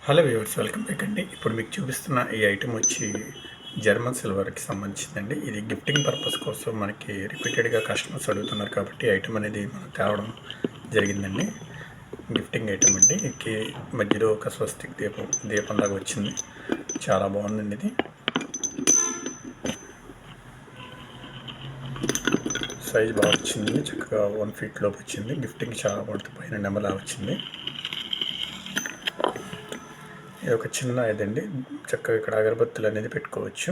Hello viewers, welcome back అండి. ఇప్పుడు మీకు చూపిస్తున్న ఈ ఐటెం వచ్చి జర్మన్ సిల్వర్కి సంబంధించిందండి. ఇది గిఫ్టింగ్ పర్పస్ కోసం మనకి రిపీటెడ్గా కస్టమర్స్ అడుగుతున్నారు కాబట్టి ఐటెం అనేది మనం తేవడం జరిగిందండి. గిఫ్టింగ్ ఐటెం అండి. ఈ మధ్యలో ఒక స్వస్తిక్ దీపంలాగా వచ్చింది. చాలా బాగుందండి. ఇది సైజ్ బాగా వచ్చింది. చక్కగా 1 feet లోపు వచ్చింది. గిఫ్టింగ్ చాలా బాగుంటుంది. పైన నెమలా వచ్చింది. ఇది ఒక చిన్న ఇదండి. చక్కగా ఇక్కడ అగరబత్తులు అనేది పెట్టుకోవచ్చు.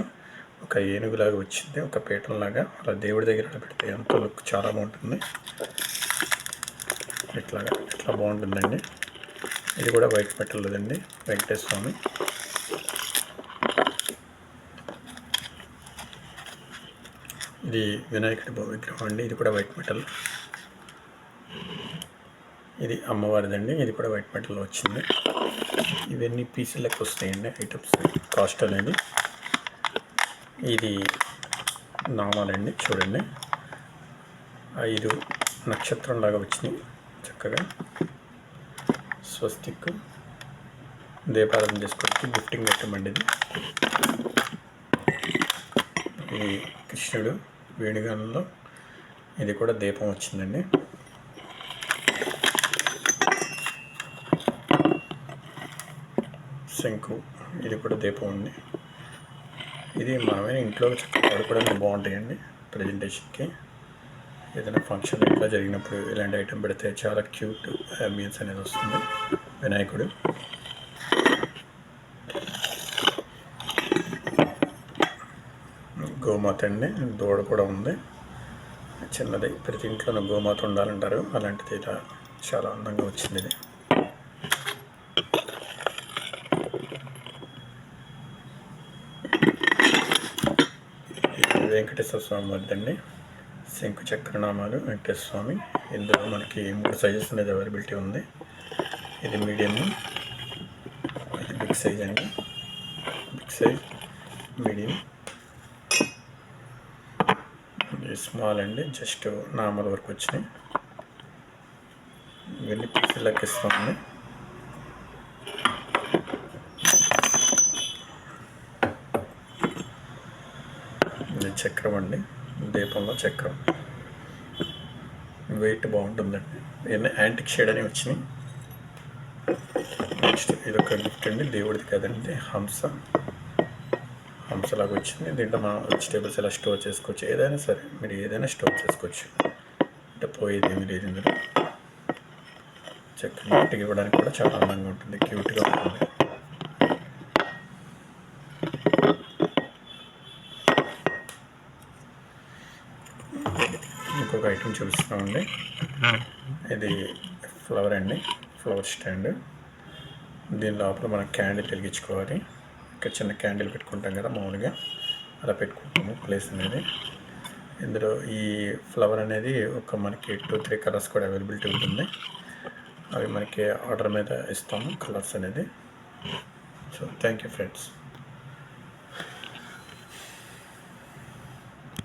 ఒక ఏనుగులాగా వచ్చింది, ఒక పీఠంలాగా. అలా దేవుడి దగ్గర పెడితే ఎంతో లుక్ చాలా బాగుంటుంది. ఇట్లా బాగుంటుందండి. ఇది కూడా వైట్ మెటల్దండి, వెంకటేశ్వర స్వామి. ఇది వినాయకుడి విగ్రహం అండి. ఇది కూడా వైట్ మెటల్. ఇది అమ్మవారిదండి. ఇది కూడా వైట్ మెటల్లో వచ్చింది. ఇవన్నీ పీసులు లెక్క వస్తాయండి ఐటమ్స్. కాస్ట్ అనేది. ఇది నామాలండి. చూడండి, 5 నక్షత్రం లాగా వచ్చినాయి. చక్కగా స్వస్తిక్ దీపారాధన చేసుకోవడానికి గిఫ్టింగ్ ఐటమ్ అండి. ఇది కృష్ణుడు వేణుగానంలో. ఇది కూడా దీపం వచ్చిందండి. శంకు, ఇది కూడా దీపం ఉంది. ఇది మనమే ఇంట్లో చక్కగా వాడుకోవడానికి బాగుంటాయండి. ప్రజెంటేషన్కి ఏదైనా ఫంక్షన్ ఇట్లా జరిగినప్పుడు ఇలాంటి ఐటెం పెడితే చాలా క్యూట్ అంబియన్స్ అనేది వస్తుంది. వినాయకుడు, గోమాత అండి. దూడ కూడా ఉంది, చిన్నది. ప్రతి ఇంట్లోనూ గోమాత ఉండాలంటారు. అలాంటిది ఇలా చాలా అందంగా వచ్చింది. ఇది వెంకటేశ్వర స్వామి వారిదండి. శంకు చక్రనామాలు వెంకటేశ్వర స్వామి. ఇందులో మనకి 3 సైజెస్ అనేది అవైలబిలిటీ ఉంది. ఇది మీడియం, ఇది బిగ్ సైజ్ అండి. బిగ్ సైజ్, మీడియం, ఇది స్మాల్ అండి. జస్ట్ నార్మల్ వరకు వచ్చినాయి. ఇవన్నీ పిక్సెల్ లెక్కిస్తామండి. ఇది చక్రం అండి. దీపంలో చక్రం. వెయిట్ బాగుంటుందండి. ఇవన్నీ యాంటిక్ షేడ్ అని వచ్చినాయి. నెక్స్ట్ ఇది ఒక గిఫ్ట్ అండి. దేవుడిది కదండి, హంసలాగా వచ్చింది. దీంట్లో మనం వెజిటేబుల్స్ ఎలా స్టోర్ చేసుకోవచ్చు. ఏదైనా సరే మీరు ఏదైనా స్టోర్ చేసుకోవచ్చు. అంటే పోయేది ఏమి లేదు ఇందులో. చక్కగా గిఫ్ట్కి ఇవ్వడానికి కూడా చాలా అందంగా ఉంటుంది, క్యూట్గా ఉంటుంది. ఇంకొక ఐటెం చూపిస్తున్నామండి. ఇది ఫ్లవర్ అండి, ఫ్లవర్ స్టాండ్. దీని లోపల మనం క్యాండిల్ వెలిగించుకోవాలి. ఇక్కడ చిన్న క్యాండిల్ పెట్టుకుంటాం కదా మామూలుగా, అలా పెట్టుకుంటాము ప్లేస్ అనేది. ఇందులో ఈ ఫ్లవర్ అనేది ఒక మనకి 2-3 కలర్స్ కూడా అవైలబిలిటీ ఉంటుంది. అవి మనకి ఆర్డర్ మీద ఇస్తాము, కలర్స్ అనేది. So thank you friends.